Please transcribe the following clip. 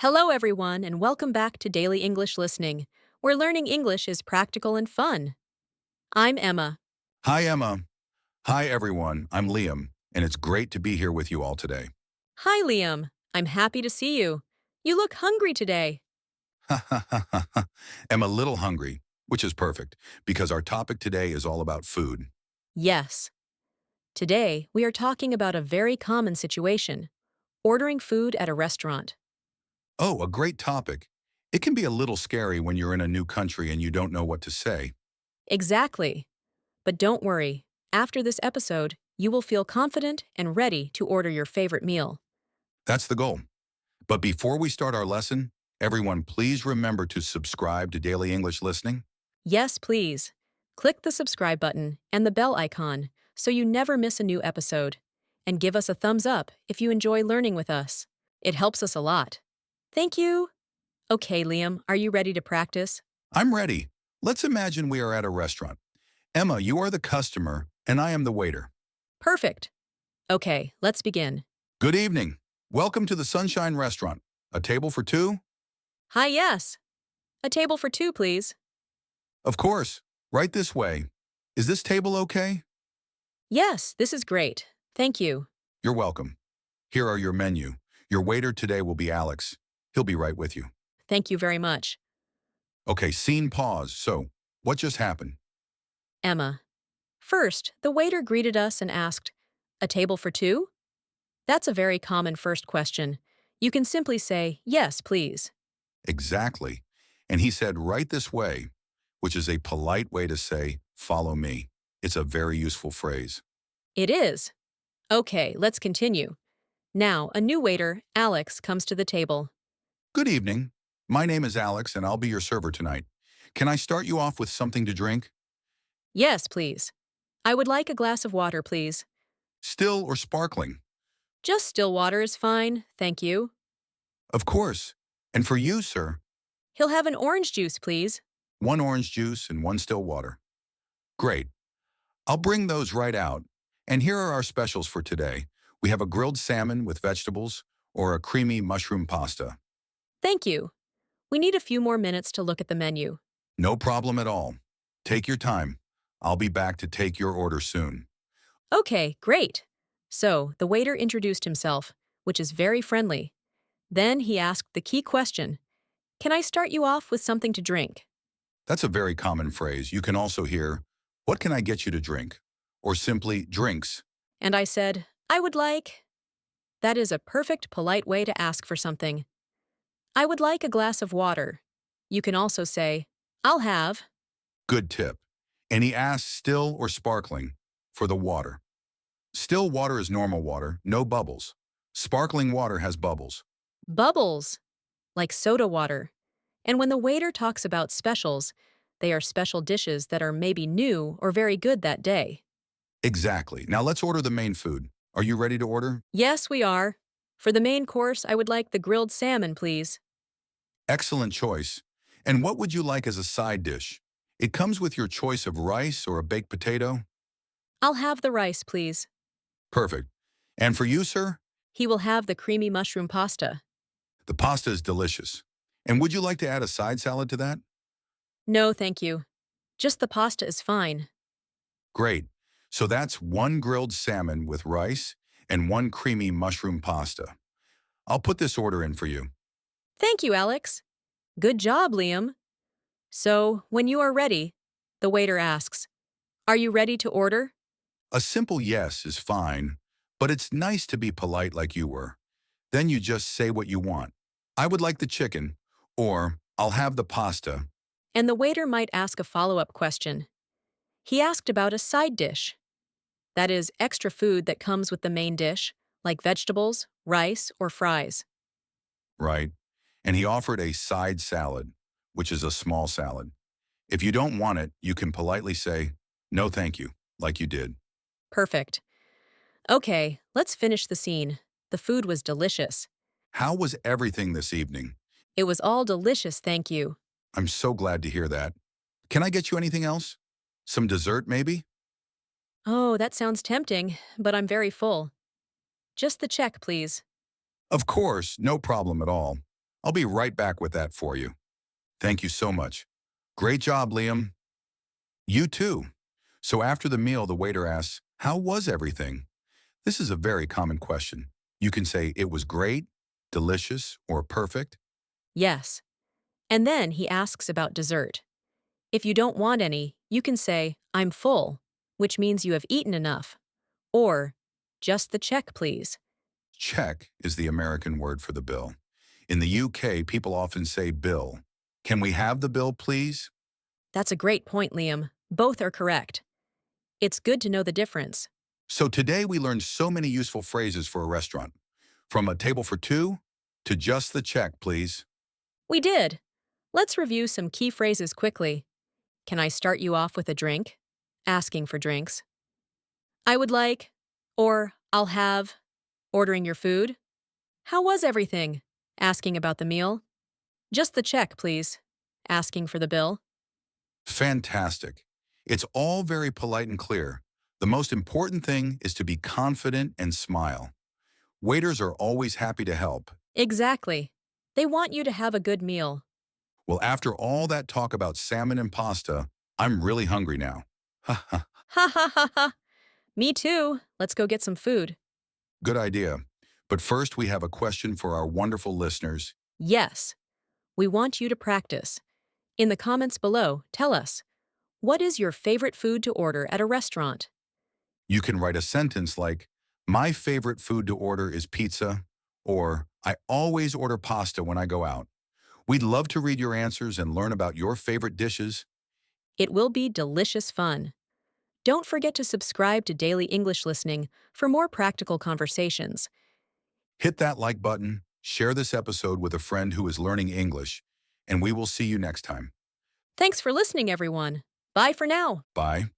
Hello, everyone, and welcome back to Daily English Listening, where learning English is practical and fun. I'm Emma. Hi, Emma. Hi, everyone. I'm Liam, and it's great to be here with you all today. Hi, Liam. I'm happy to see you. You look hungry today. I'm a little hungry, which is perfect because our topic today is all about food. Yes. Today, we are talking about a very common situation ordering food at a restaurant. Oh, a great topic. It can be a little scary when you're in a new country and you don't know what to say. Exactly. But don't worry, after this episode, you will feel confident and ready to order your favorite meal. That's the goal. But before we start our lesson, everyone, please remember to subscribe to Daily English Listening. Yes, please. Click the subscribe button and the bell icon so you never miss a new episode. And give us a thumbs up if you enjoy learning with us. It helps us a lot. Thank you. Okay, Liam, are you ready to practice? I'm ready. Let's imagine we are at a restaurant. Emma, you are the customer, and I am the waiter. Perfect. Okay, let's begin. Good evening. Welcome to the Sunshine Restaurant. A table for two? Hi, yes. A table for two, please. Of course. Right this way. Is this table okay? Yes, this is great. Thank you. You're welcome. Here are your menu. Your waiter today will be Alex. He'll be right with you. Thank you very much. Okay, scene pause. So, what just happened? Emma. First, the waiter greeted us and asked, a table for two? That's a very common first question. You can simply say, yes, please. Exactly. And he said right this way, which is a polite way to say, follow me. It's a very useful phrase. It is. Okay, let's continue. Now, a new waiter, Alex, comes to the table. Good evening. My name is Alex, and I'll be your server tonight. Can I start you off with something to drink? Yes, please. I would like a glass of water, please. Still or sparkling? Just still water is fine, thank you. Of course. And for you, sir, He'll have an orange juice, please. one orange juice and one still water. Great. I'll bring those right out. And here are our specials for today. We have a grilled salmon with vegetables or a creamy mushroom pasta. Thank you. We need a few more minutes to look at the menu. No problem at all. Take your time. I'll be back to take your order soon. Okay, great. So, the waiter introduced himself, which is very friendly. Then he asked the key question, can I start you off with something to drink? That's a very common phrase. You can also hear, what can I get you to drink? Or simply, drinks. And I said, I would like. That is a perfect, polite way to ask for something. I would like a glass of water. You can also say, I'll have. Good tip. And he asked still or sparkling for the water. Still water is normal water, no bubbles. Sparkling water has bubbles. Bubbles, like soda water. And when the waiter talks about specials, they are special dishes that are maybe new or very good that day. Exactly. Now let's order the main food. Are you ready to order? Yes, we are. For the main course, I would like the grilled salmon, please. Excellent choice. And what would you like as a side dish? It comes with your choice of rice or a baked potato. I'll have the rice, please. Perfect. And for you, sir? He will have the creamy mushroom pasta. The pasta is delicious. And would you like to add a side salad to that? No, thank you. Just the pasta is fine. Great. So that's one grilled salmon with rice and one creamy mushroom pasta. I'll put this order in for you. Thank you, Alex. Good job, Liam. So, when you are ready, the waiter asks, are you ready to order? A simple yes is fine, but it's nice to be polite like you were. Then you just say what you want. I would like the chicken, or I'll have the pasta. And the waiter might ask a follow-up question. He asked about a side dish. That is, extra food that comes with the main dish, like vegetables, rice, or fries. Right? And he offered a side salad, which is a small salad. If you don't want it, you can politely say, no thank you, like you did. Perfect. Okay, let's finish the scene. The food was delicious. How was everything this evening? It was all delicious, thank you. I'm so glad to hear that. Can I get you anything else? Some dessert, maybe? Oh, that sounds tempting, but I'm very full. Just the check, please. Of course, no problem at all. I'll be right back with that for you. Thank you so much. Great job, Liam. You too. So after the meal, the waiter asks, "How was everything?" This is a very common question. You can say it was great, delicious, or perfect. Yes. And then he asks about dessert. If you don't want any, you can say, I'm full, which means you have eaten enough. Or, just the check, please. Check is the American word for the bill. In the UK, people often say bill. Can we have the bill, please? That's a great point, Liam. Both are correct. It's good to know the difference. So today we learned so many useful phrases for a restaurant. From a table for two to just the check, please. We did. Let's review some key phrases quickly. Can I start you off with a drink? Asking for drinks. I would like, or I'll have, ordering your food. How was everything? Asking about the meal. Just the check, please. Asking for the bill. Fantastic. It's all very polite and clear. The most important thing is to be confident and smile. Waiters are always happy to help. Exactly. They want you to have a good meal. Well, after all that talk about salmon and pasta, I'm really hungry now. Ha ha. Ha ha ha ha. Me too. Let's go get some food. Good idea. But first, we have a question for our wonderful listeners. Yes. We want you to practice. In the comments below, tell us, what is your favorite food to order at a restaurant? You can write a sentence like, "My favorite food to order is pizza," or "I always order pasta when I go out." We'd love to read your answers and learn about your favorite dishes. It will be delicious fun. Don't forget to subscribe to Daily English Listening for more practical conversations. Hit that like button, share this episode with a friend who is learning English, and we will see you next time. Thanks for listening, everyone. Bye for now. Bye.